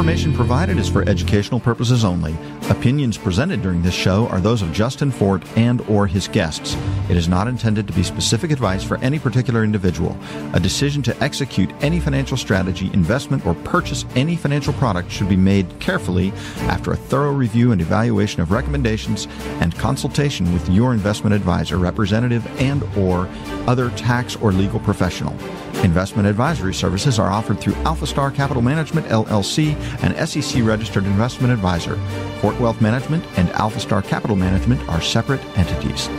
information provided is for educational purposes only. Opinions presented during this show are those of Justin Fort and or his guests. It is not intended to be specific advice for any particular individual. A decision to execute any financial strategy, investment, or purchase any financial product should be made carefully after a thorough review and evaluation of recommendations and consultation with your investment advisor, representative, and or other tax or legal professional. Investment advisory services are offered through AlphaStar Capital Management, LLC, an SEC-registered investment advisor. Fort Wealth Management and AlphaStar Capital Management are separate entities.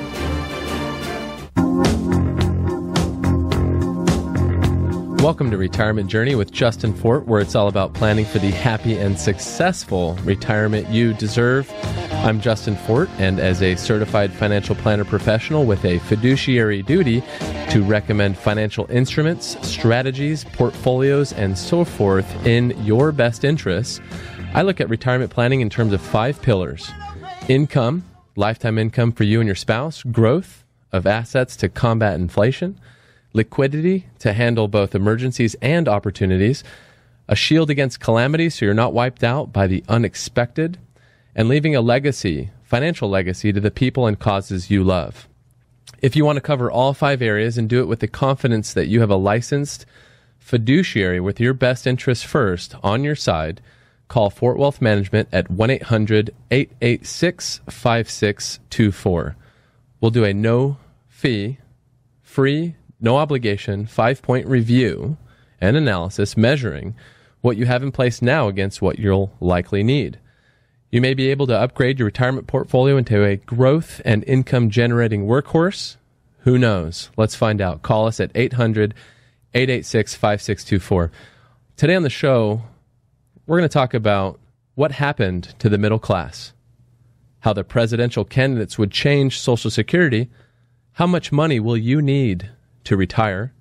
Welcome to Retirement Journey with Justin Fort, where it's all about planning for the happy and successful retirement you deserve. I'm Justin Fort, and as a certified financial planner professional with a fiduciary duty to recommend financial instruments, strategies, portfolios, and so forth in your best interests, I look at retirement planning in terms of 5 pillars: income, lifetime income for you and your spouse; growth of assets to combat inflation; liquidity to handle both emergencies and opportunities; a shield against calamity so you're not wiped out by the unexpected; and leaving a legacy, financial legacy, to the people and causes you love. If you want to cover all 5 areas and do it with the confidence that you have a licensed fiduciary with your best interests first on your side, call Fort Wealth Management at 1-800-886-5624. We'll do a no-fee, free, no obligation 5-point review and analysis measuring what you have in place now against what you'll likely need. You may be able to upgrade your retirement portfolio into a growth and income generating workhorse. Who knows? Let's find out. Call us at 800-886-5624. Today on the show, we're going to talk about what happened to the middle class, how the presidential candidates would change Social Security, how much money will you need to retire,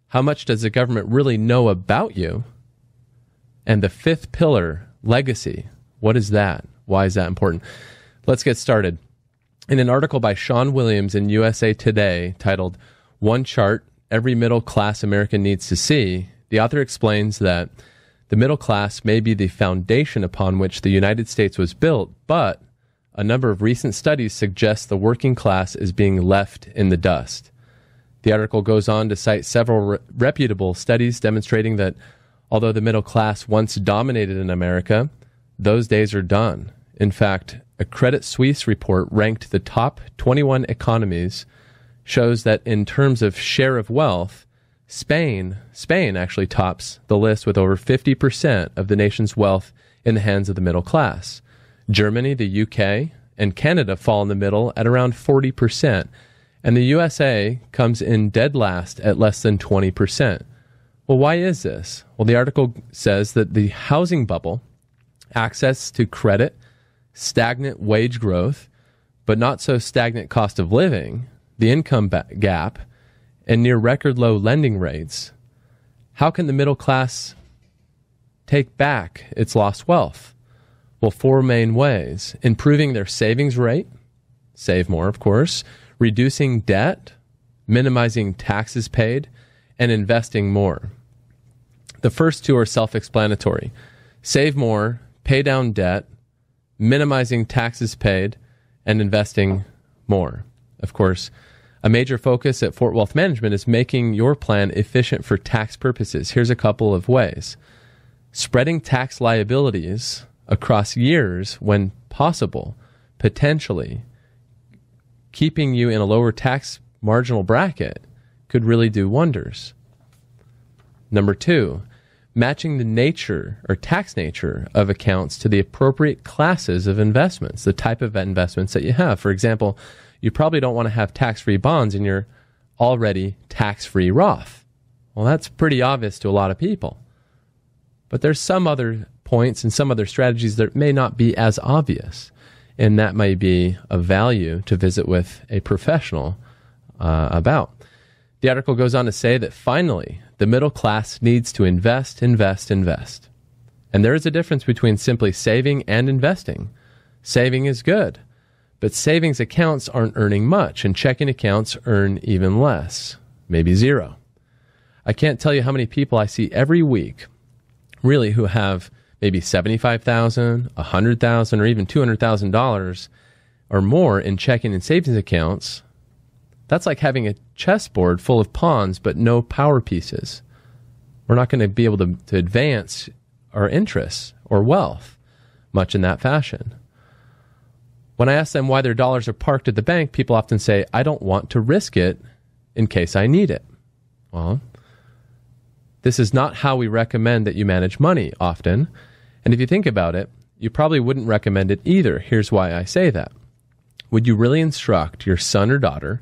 how much does the government really know about you, and the 5th pillar, legacy. What is that? Why is that important? Let's get started. In an article by Sean Williams in USA Today titled "One Chart Every Middle Class American Needs to See," the author explains that the middle class may be the foundation upon which the United States was built, but a number of recent studies suggest the working class is being left in the dust. The article goes on to cite several reputable studies demonstrating that although the middle class once dominated in America, those days are done. In fact, a Credit Suisse report ranked the top 21 economies shows that in terms of share of wealth, Spain actually tops the list with over 50% of the nation's wealth in the hands of the middle class. Germany, the UK, and Canada fall in the middle at around 40%, and the USA comes in dead last at less than 20%. Well, why is this? Well, the article says that the housing bubble, access to credit, stagnant wage growth, but not so stagnant cost of living, the income gap, and near record low lending rates. How can the middle class take back its lost wealth? Well, 4 main ways: improving their savings rate, save more, of course; reducing debt; minimizing taxes paid; and investing more. The first 2 are self-explanatory: save more, pay down debt, minimizing taxes paid, and investing more. Of course, a major focus at Fort Wealth Management is making your plan efficient for tax purposes. Here's a couple of ways: spreading tax liabilities across years when possible, potentially keeping you in a lower tax marginal bracket could really do wonders. Number 2, matching the nature or tax nature of accounts to the appropriate classes of investments, the type of investments that you have. For example, you probably don't want to have tax-free bonds in your already tax-free Roth. Well, that's pretty obvious to a lot of people. But there's some other points and some other strategies that may not be as obvious, and that may be of value to visit with a professional about. The article goes on to say that finally, the middle class needs to invest. And there is a difference between simply saving and investing. Saving is good, but savings accounts aren't earning much, and checking accounts earn even less, maybe 0. I can't tell you how many people I see every week, really, who have maybe $75,000, $100,000, or even $200,000 or more in checking and savings accounts, that's like having a chessboard full of pawns but no power pieces. We're not going to be able to advance our interests or wealth much in that fashion. When I ask them why their dollars are parked at the bank, people often say, I don't want to risk it in case I need it. Well, this is not how we recommend that you manage money often. And if you think about it, you probably wouldn't recommend it either. Here's why I say that. Would you really instruct your son or daughter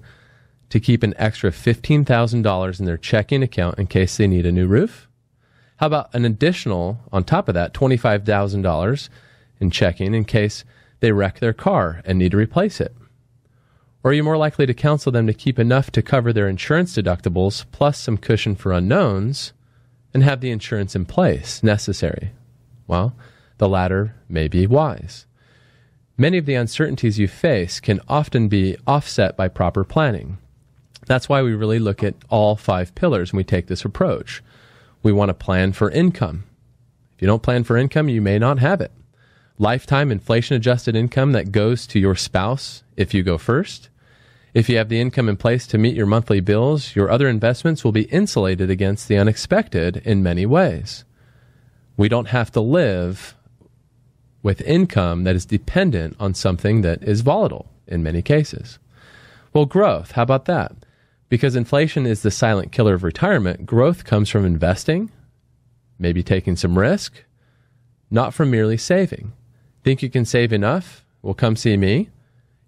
to keep an extra $15,000 in their checking account in case they need a new roof? How about an additional, on top of that, $25,000 in checking in case they wreck their car and need to replace it? Or are you more likely to counsel them to keep enough to cover their insurance deductibles plus some cushion for unknowns and have the insurance in place necessary? Well, the latter may be wise. Many of the uncertainties you face can often be offset by proper planning. That's why we really look at all 5 pillars when we take this approach. We want to plan for income. If you don't plan for income, you may not have it. Lifetime inflation-adjusted income that goes to your spouse if you go first. If you have the income in place to meet your monthly bills, your other investments will be insulated against the unexpected in many ways. We don't have to live with income that is dependent on something that is volatile in many cases. Well, growth, how about that? Because inflation is the silent killer of retirement, growth comes from investing, maybe taking some risk, not from merely saving. Think you can save enough? Well, come see me.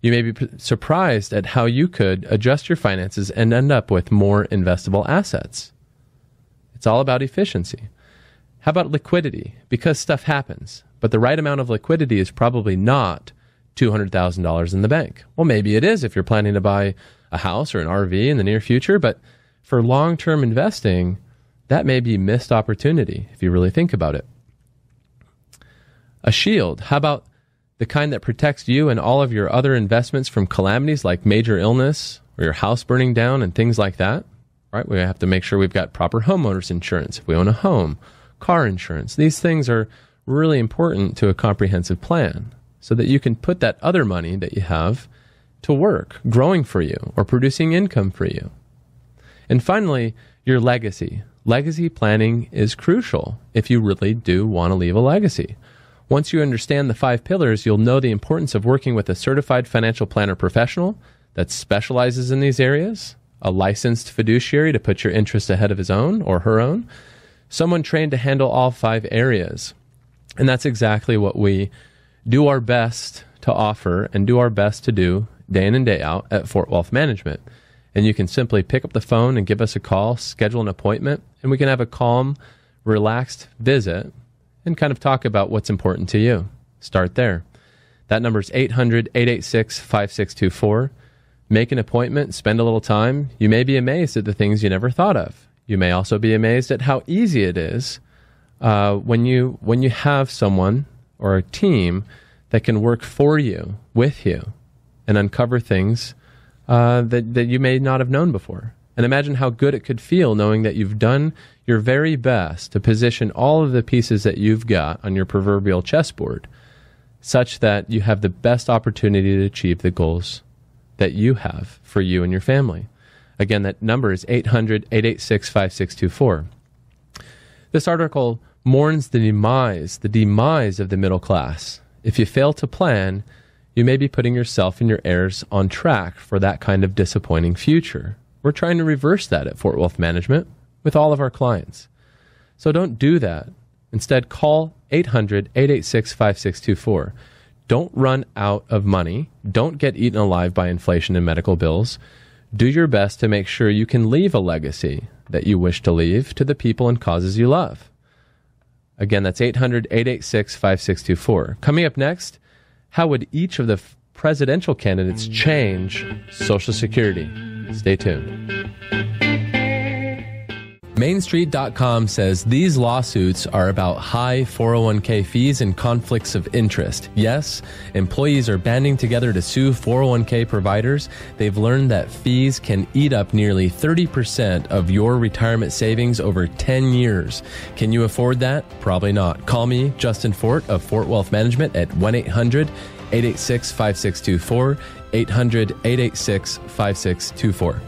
You may be surprised at how you could adjust your finances and end up with more investable assets. It's all about efficiency. How about liquidity? Because stuff happens, but the right amount of liquidity is probably not $200,000 in the bank. Well, maybe it is if you're planning to buy a house or an RV in the near future, but for long-term investing, that may be missed opportunity if you really think about it. A shield, how about the kind that protects you and all of your other investments from calamities like major illness or your house burning down and things like that, right? We have to make sure we've got proper homeowners insurance if we own a home, car insurance. These things are really important to a comprehensive plan so that you can put that other money that you have to work, growing for you or producing income for you. And finally, your legacy. Legacy planning is crucial if you really do want to leave a legacy. Once you understand the 5 pillars, you'll know the importance of working with a certified financial planner professional that specializes in these areas, a licensed fiduciary to put your interest ahead of his own or her own, someone trained to handle all 5 areas. And that's exactly what we do our best to offer and do our best to do day in and day out at Fort Wealth Management. And you can simply pick up the phone and give us a call, schedule an appointment, and we can have a calm, relaxed visit and kind of talk about what's important to you. Start there. That number is 800-886-5624. Make an appointment, spend a little time. You may be amazed at the things you never thought of. You may also be amazed at how easy it is when you have someone or a team that can work for you, with you, and uncover things that you may not have known before. And imagine how good it could feel knowing that you've done your very best to position all of the pieces that you've got on your proverbial chessboard such that you have the best opportunity to achieve the goals that you have for you and your family. Again, that number is 800-886-5624. This article mourns the demise of the middle class. If you fail to plan, you may be putting yourself and your heirs on track for that kind of disappointing future. We're trying to reverse that at Fort Wealth Management with all of our clients. So don't do that. Instead, call 800-886-5624. Don't run out of money. Don't get eaten alive by inflation and medical bills. Do your best to make sure you can leave a legacy that you wish to leave to the people and causes you love. Again, that's 800-886-5624. Coming up next, how would each of the presidential candidates change Social Security? Stay tuned. MainStreet.com says these lawsuits are about high 401k fees and conflicts of interest. Yes, employees are banding together to sue 401k providers. They've learned that fees can eat up nearly 30% of your retirement savings over 10 years. Can you afford that? Probably not. Call me, Justin Fort of Fort Wealth Management at 1-800-886-5624, 800-886-5624.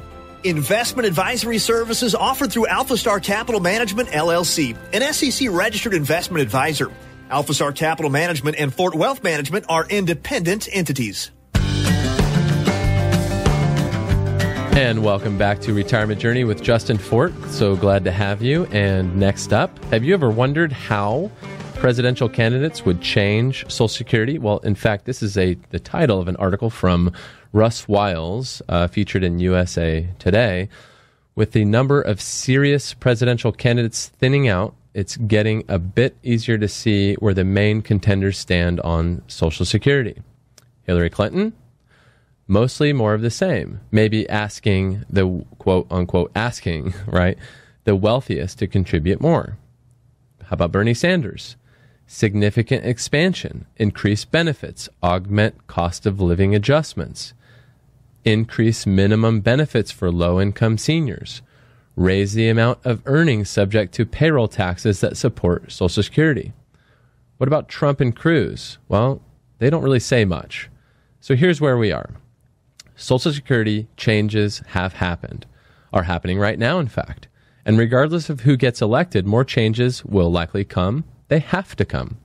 Investment advisory services offered through AlphaStar Capital Management, LLC, an SEC-registered investment advisor. AlphaStar Capital Management and Fort Wealth Management are independent entities. And welcome back to Retirement Journey with Justin Fort. So glad to have you. And next up, have you ever wondered how presidential candidates would change Social Security? Well, in fact, this is the title of an article from Russ Wiles, featured in USA Today. With the number of serious presidential candidates thinning out, it's getting a bit easier to see where the main contenders stand on Social Security. Hillary Clinton, mostly more of the same, maybe asking the quote-unquote asking, right, the wealthiest to contribute more. How about Bernie Sanders? Significant expansion, increase benefits, augment cost of living adjustments, increase minimum benefits for low-income seniors, raise the amount of earnings subject to payroll taxes that support Social Security. What about Trump and Cruz? Well, they don't really say much. So here's where we are. Social Security changes have happened, are happening right now, in fact. And regardless of who gets elected, more changes will likely come. They have to come.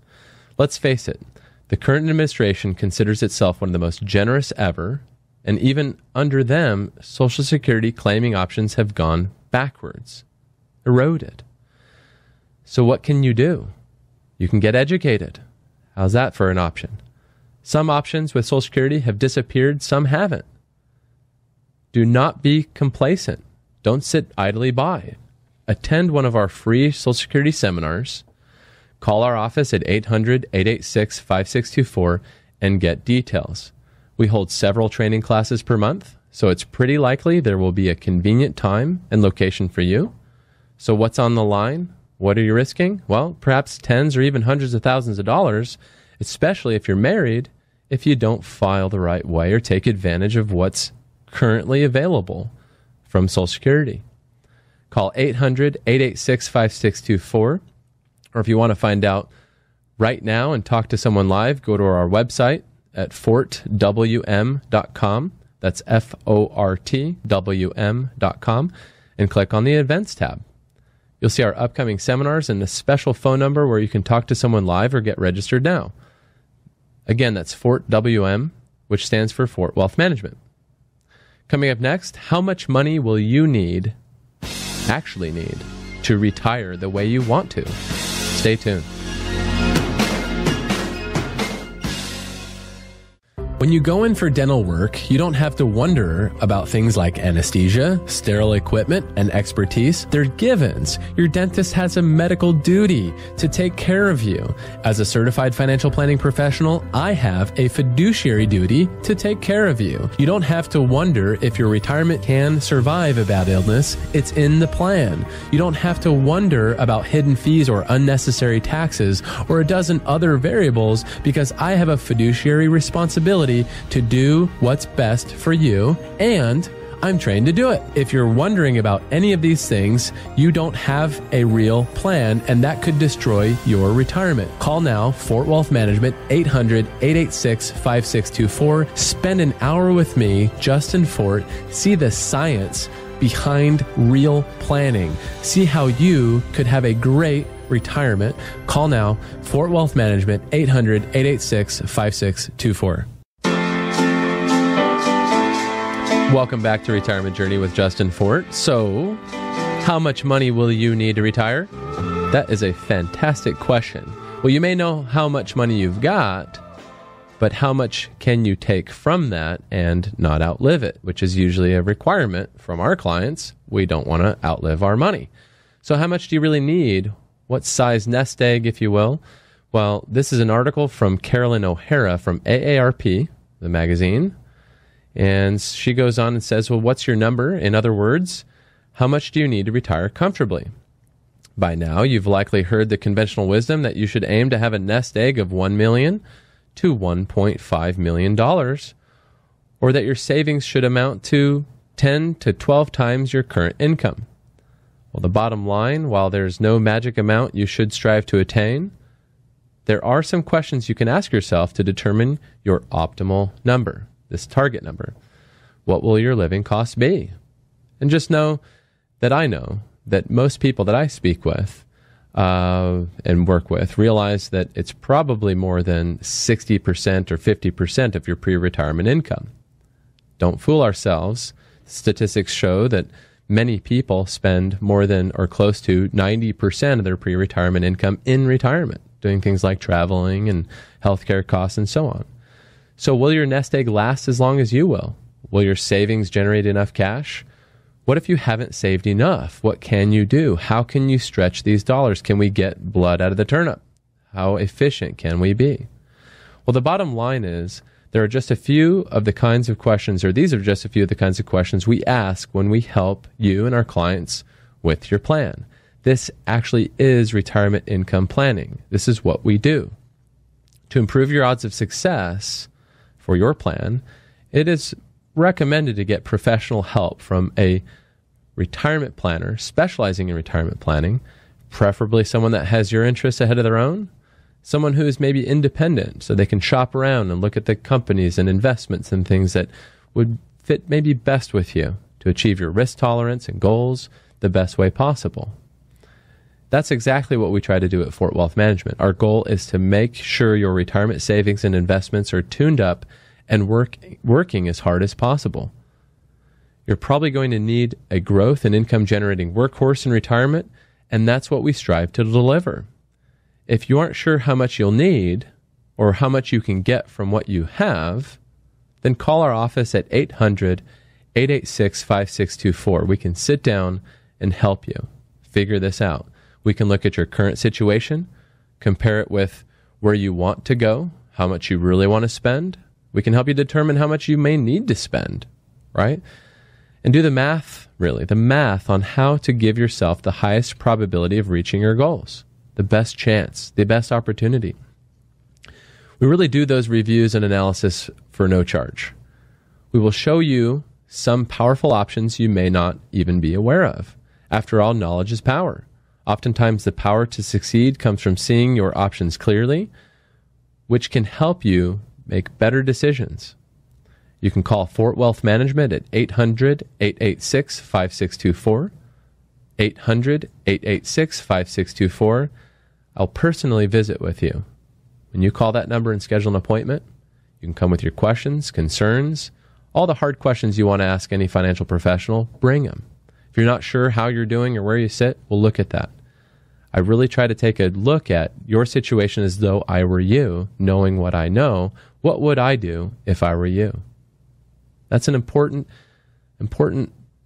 Let's face it, the current administration considers itself one of the most generous ever, and even under them, Social Security claiming options have gone backwards, eroded. So what can you do? You can get educated. How's that for an option? Some options with Social Security have disappeared, some haven't. Do not be complacent. Don't sit idly by. Attend one of our free Social Security seminars. Call our office at 800-886-5624 and get details. We hold several training classes per month, so it's pretty likely there will be a convenient time and location for you. So what's on the line? What are you risking? Well, perhaps tens or even hundreds of thousands of dollars, especially if you're married, if you don't file the right way or take advantage of what's currently available from Social Security. Call 800-886-5624, or if you want to find out right now and talk to someone live, go to our website at fortwm.com. That's FORTWM.com, and click on the Events tab. You'll see our upcoming seminars and a special phone number where you can talk to someone live or get registered now. Again, that's FortWM, which stands for Fort Wealth Management. Coming up next, how much money will you actually need, to retire the way you want to? Stay tuned. When you go in for dental work, you don't have to wonder about things like anesthesia, sterile equipment, and expertise. They're givens. Your dentist has a medical duty to take care of you. As a certified financial planning professional, I have a fiduciary duty to take care of you. You don't have to wonder if your retirement can survive a bad illness. It's in the plan. You don't have to wonder about hidden fees or unnecessary taxes or a dozen other variables, because I have a fiduciary responsibility to do what's best for you, and I'm trained to do it. If you're wondering about any of these things, you don't have a real plan, and that could destroy your retirement. Call now, Fort Wealth Management, 800-886-5624. Spend an hour with me, Justin Fort. See the science behind real planning. See how you could have a great retirement. Call now, Fort Wealth Management, 800-886-5624. Welcome back to Retirement Journey with Justin Fort. So, how much money will you need to retire? That is a fantastic question. Well, you may know how much money you've got, but how much can you take from that and not outlive it, which is usually a requirement from our clients. We don't want to outlive our money. So how much do you really need? What size nest egg, if you will? Well, this is an article from Carolyn O'Hara from AARP, the magazine. And she goes on and says, well, what's your number? In other words, how much do you need to retire comfortably? By now, you've likely heard the conventional wisdom that you should aim to have a nest egg of $1 million to $1.5 million, or that your savings should amount to 10 to 12 times your current income. Well, the bottom line, while there's no magic amount you should strive to attain, there are some questions you can ask yourself to determine your optimal number, this target number. What will your living costs be? And just know that I know that most people that I speak with and work with realize that it's probably more than 60% or 50% of your pre-retirement income. Don't fool ourselves. Statistics show that many people spend more than or close to 90% of their pre-retirement income in retirement, doing things like traveling and healthcare costs and so on. So will your nest egg last as long as you will? Will your savings generate enough cash? What if you haven't saved enough? What can you do? How can you stretch these dollars? Can we get blood out of the turnip? How efficient can we be? Well, the bottom line is there are just a few of the kinds of questions, or these are just a few of the kinds of questions we ask when we help you and our clients with your plan. This actually is retirement income planning. This is what we do. To improve your odds of success for your plan, it is recommended to get professional help from a retirement planner specializing in retirement planning, preferably someone that has your interests ahead of their own, someone who is maybe independent so they can shop around and look at the companies and investments and things that would fit maybe best with you to achieve your risk tolerance and goals the best way possible. That's exactly what we try to do at Fort Wealth Management. Our goal is to make sure your retirement savings and investments are tuned up and working as hard as possible. You're probably going to need a growth and income generating workhorse in retirement, and that's what we strive to deliver. If you aren't sure how much you'll need or how much you can get from what you have, then call our office at 800-886-5624. We can sit down and help you figure this out. We can look at your current situation, compare it with where you want to go, how much you really want to spend. We can help you determine how much you may need to spend, right? And do the math, really, the math on how to give yourself the highest probability of reaching your goals, the best chance, the best opportunity. We really do those reviews and analysis for no charge. We will show you some powerful options you may not even be aware of. After all, knowledge is power. Oftentimes, the power to succeed comes from seeing your options clearly, which can help you make better decisions. You can call Fort Wealth Management at 800-886-5624, 800-886-5624. I'll personally visit with you. When you call that number and schedule an appointment, you can come with your questions, concerns, all the hard questions you want to ask any financial professional, bring them. If you're not sure how you're doing or where you sit, we'll look at that. I really try to take a look at your situation as though I were you, knowing what I know. What would I do if I were you? That's an important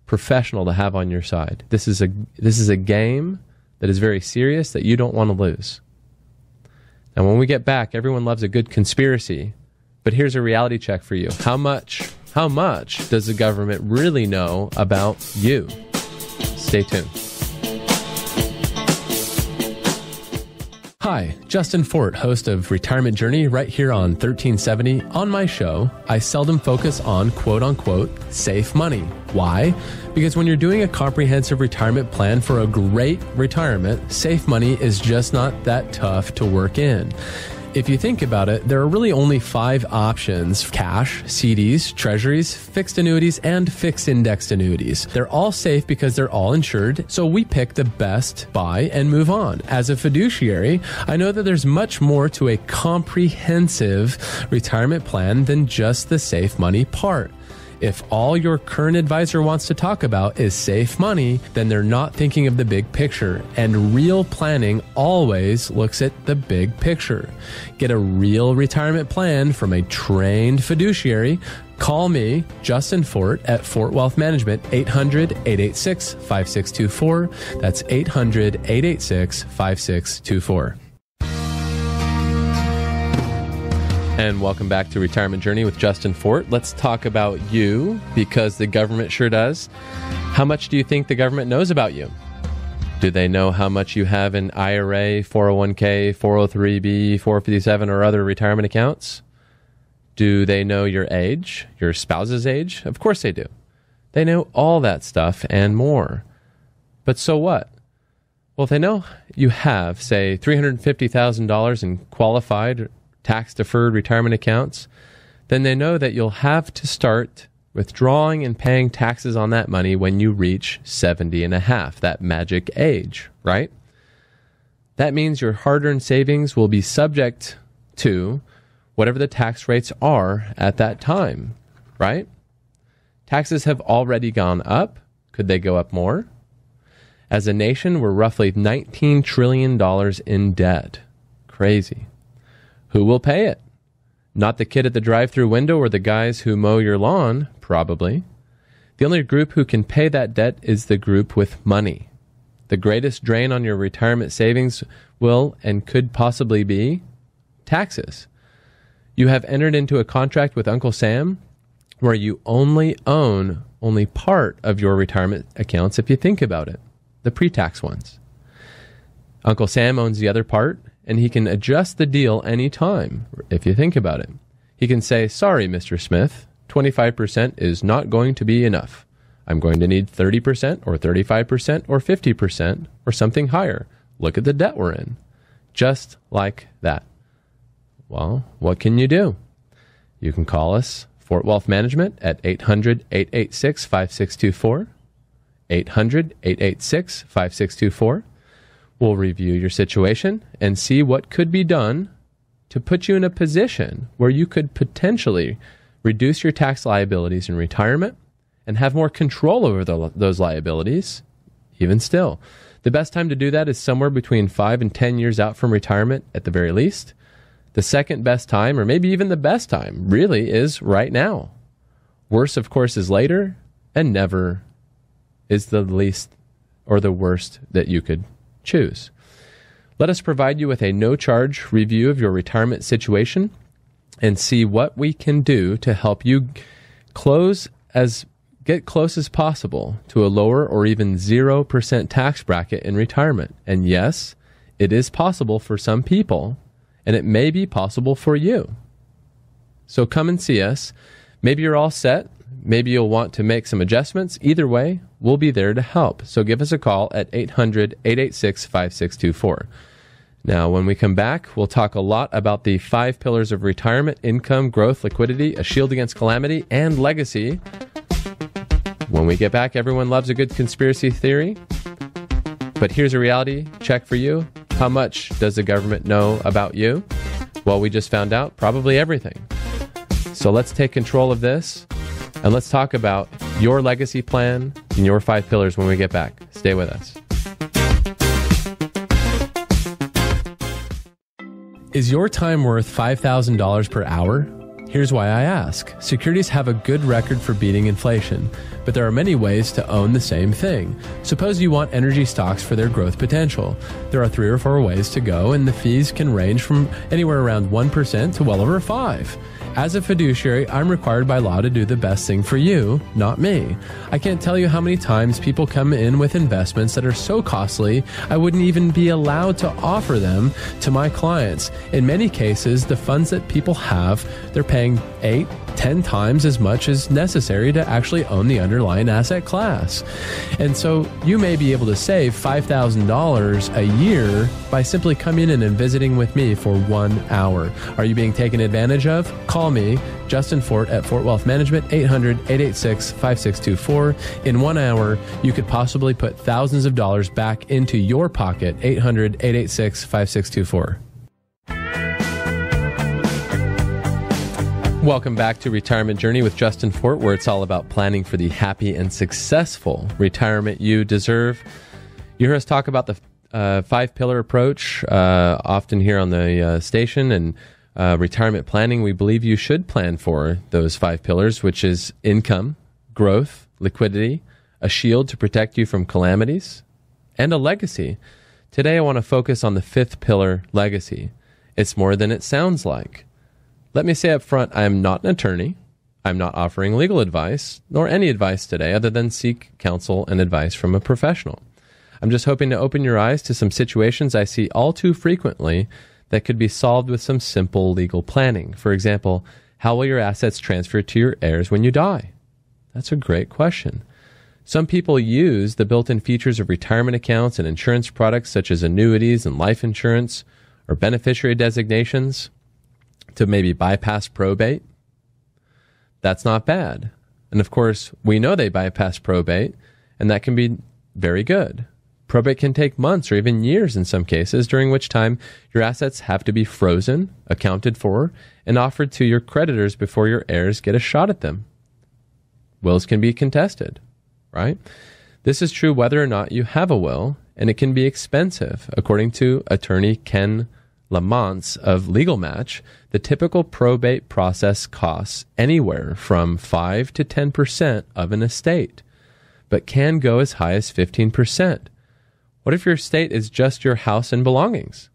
professional to have on your side. This is a game that is very serious that you don't want to lose. Now, when we get back, everyone loves a good conspiracy, but here's a reality check for you. How much does the government really know about you? Stay tuned. Hi, Justin Fort, host of Retirement Journey right here on 1370. On my show, I seldom focus on quote-unquote safe money. Why? Because when you're doing a comprehensive retirement plan for a great retirement, safe money is just not that tough to work in. If you think about it, there are really only 5 options: cash, CDs, treasuries, fixed annuities, and fixed indexed annuities. They're all safe because they're all insured, so we pick the best, buy, and move on. As a fiduciary, I know that there's much more to a comprehensive retirement plan than just the safe money part. If all your current advisor wants to talk about is safe money, then they're not thinking of the big picture. And real planning always looks at the big picture. Get a real retirement plan from a trained fiduciary. Call me, Justin Fort, at Fort Wealth Management, 800-886-5624. That's 800-886-5624. And welcome back to Retirement Journey with Justin Fort. Let's talk about you, because the government sure does. How much do you think the government knows about you? Do they know how much you have in IRA, 401k, 403b, 457, or other retirement accounts? Do they know your age, your spouse's age? Of course they do. They know all that stuff and more. But so what? Well, if they know you have, say, $350,000 in qualified tax-deferred retirement accounts, then they know that you'll have to start withdrawing and paying taxes on that money when you reach 70 and a half, that magic age, right? That means your hard-earned savings will be subject to whatever the tax rates are at that time, right? Taxes have already gone up. Could they go up more? As a nation, we're roughly $19 trillion in debt. Crazy. Who will pay it? Not the kid at the drive-thru window or the guys who mow your lawn, probably. The only group who can pay that debt is the group with money. The greatest drain on your retirement savings will and could possibly be taxes. You have entered into a contract with Uncle Sam where you only own part of your retirement accounts if you think about it, the pre-tax ones. Uncle Sam owns the other part, and he can adjust the deal anytime, if you think about it. He can say, sorry, Mr. Smith, 25% is not going to be enough. I'm going to need 30% or 35% or 50% or something higher. Look at the debt we're in. Just like that. Well, what can you do? You can call us, Fort Wealth Management, at 800-886-5624. 800-886-5624. We'll review your situation and see what could be done to put you in a position where you could potentially reduce your tax liabilities in retirement and have more control over those liabilities, even still. The best time to do that is somewhere between 5 and 10 years out from retirement at the very least. The second best time, or maybe even the best time, really is right now. Worse, of course, is later, and never is the least or the worst that you could choose. Let us provide you with a no-charge review of your retirement situation and see what we can do to help you get close as possible to a lower or even 0% tax bracket in retirement. And yes, it is possible for some people, and it may be possible for you. So come and see us. Maybe you're all set. Maybe you'll want to make some adjustments. Either way, we'll be there to help. So give us a call at 800-886-5624. Now, when we come back, we'll talk a lot about the 5 pillars of retirement: income, growth, liquidity, a shield against calamity, and legacy. When we get back, everyone loves a good conspiracy theory. But here's a reality check for you. How much does the government know about you? Well, we just found out probably everything. So let's take control of this. And let's talk about your legacy plan and your 5 pillars when we get back. Stay with us. Is your time worth $5,000 per hour? Here's why I ask. Securities have a good record for beating inflation, but there are many ways to own the same thing. Suppose you want energy stocks for their growth potential. There are 3 or 4 ways to go, and the fees can range from anywhere around 1% to well over 5%. As a fiduciary, I'm required by law to do the best thing for you, not me. I can't tell you how many times people come in with investments that are so costly, I wouldn't even be allowed to offer them to my clients. In many cases, the funds that people have, they're paying 8-10 times as much as necessary to actually own the underlying asset class. And so you may be able to save $5,000 a year by simply coming in and visiting with me for 1 hour. Are you being taken advantage of? Call me, Justin Fort, at Fort Wealth Management, 800-886-5624. In 1 hour, you could possibly put thousands of dollars back into your pocket, 800-886-5624. Welcome back to Retirement Journey with Justin Fort, where it's all about planning for the happy and successful retirement you deserve. You hear us talk about the 5-pillar approach often here on the station, and retirement planning. We believe you should plan for those 5 pillars, which is income, growth, liquidity, a shield to protect you from calamities, and a legacy. Today I want to focus on the 5th pillar, legacy. It's more than it sounds like. Let me say up front, I am not an attorney. I'm not offering legal advice, nor any advice today other than seek counsel and advice from a professional. I'm just hoping to open your eyes to some situations I see all too frequently that could be solved with some simple legal planning. For example, how will your assets transfer to your heirs when you die? That's a great question. Some people use the built-in features of retirement accounts and insurance products such as annuities and life insurance or beneficiary designations to maybe bypass probate. That's not bad. And of course, we know they bypass probate, and that can be very good. Probate can take months or even years in some cases, during which time your assets have to be frozen, accounted for, and offered to your creditors before your heirs get a shot at them. Wills can be contested, right? This is true whether or not you have a will, and it can be expensive. According to attorney Ken Lamont of Legal Match, the typical probate process costs anywhere from 5 to 10% of an estate, but can go as high as 15%. What if your estate is just your house and belongings?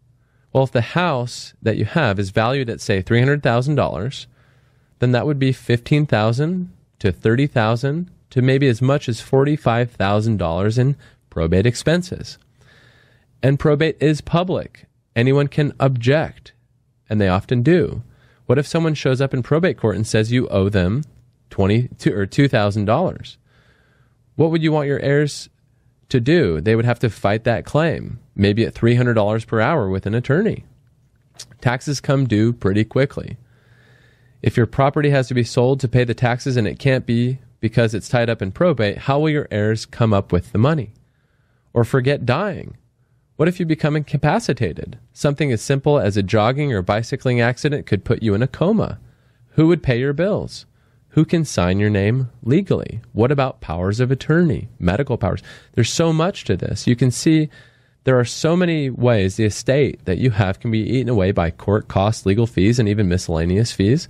Well, if the house that you have is valued at, say, $300,000, then that would be $15,000 to $30,000 to maybe as much as $45,000 in probate expenses. And probate is public. Anyone can object, and they often do. What if someone shows up in probate court and says you owe them $2,000? What would you want your heirs to do? They would have to fight that claim, maybe at $300 per hour with an attorney. Taxes come due pretty quickly. If your property has to be sold to pay the taxes and it can't be because it's tied up in probate, how will your heirs come up with the money? Or forget dying. What if you become incapacitated? Something as simple as a jogging or bicycling accident could put you in a coma. Who would pay your bills? Who can sign your name legally? What about powers of attorney, medical powers? There's so much to this. You can see there are so many ways the estate that you have can be eaten away by court costs, legal fees, and even miscellaneous fees.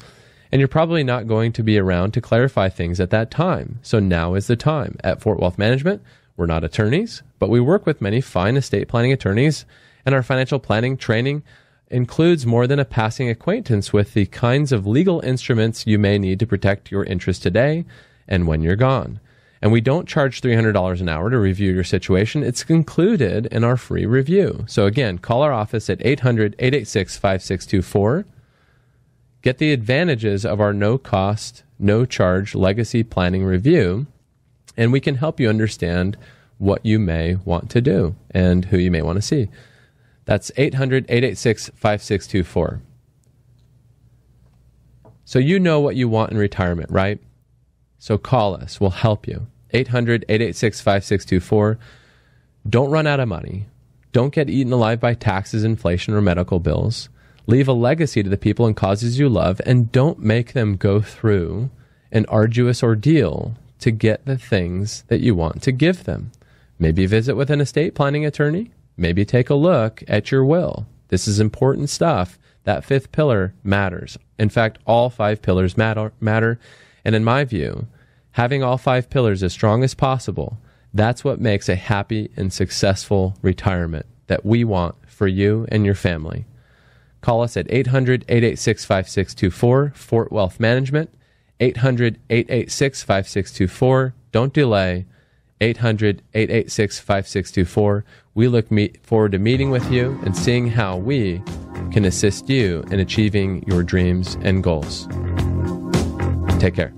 And you're probably not going to be around to clarify things at that time. So now is the time. At Fort Wealth Management, we're not attorneys, but we work with many fine estate planning attorneys, and our financial planning training includes more than a passing acquaintance with the kinds of legal instruments you may need to protect your interests today and when you're gone. And we don't charge $300 an hour to review your situation. It's included in our free review. So again, call our office at 800-886-5624. Get the advantages of our no-cost, no-charge legacy planning review, and we can help you understand what you may want to do and who you may want to see. That's 800-886-5624. So you know what you want in retirement, right? So call us. We'll help you. 800-886-5624. Don't run out of money. Don't get eaten alive by taxes, inflation, or medical bills. Leave a legacy to the people and causes you love, and don't make them go through an arduous ordeal to get the things that you want to give them. Maybe visit with an estate planning attorney. Maybe take a look at your will. This is important stuff. That fifth pillar matters. In fact, all 5 pillars matter. And in my view, having all 5 pillars as strong as possible, that's what makes a happy and successful retirement that we want for you and your family. Call us at 800-886-5624, Fort Wealth Management, 800-886-5624. Don't delay. 800-886-5624. We look forward to meeting with you and seeing how we can assist you in achieving your dreams and goals. Take care.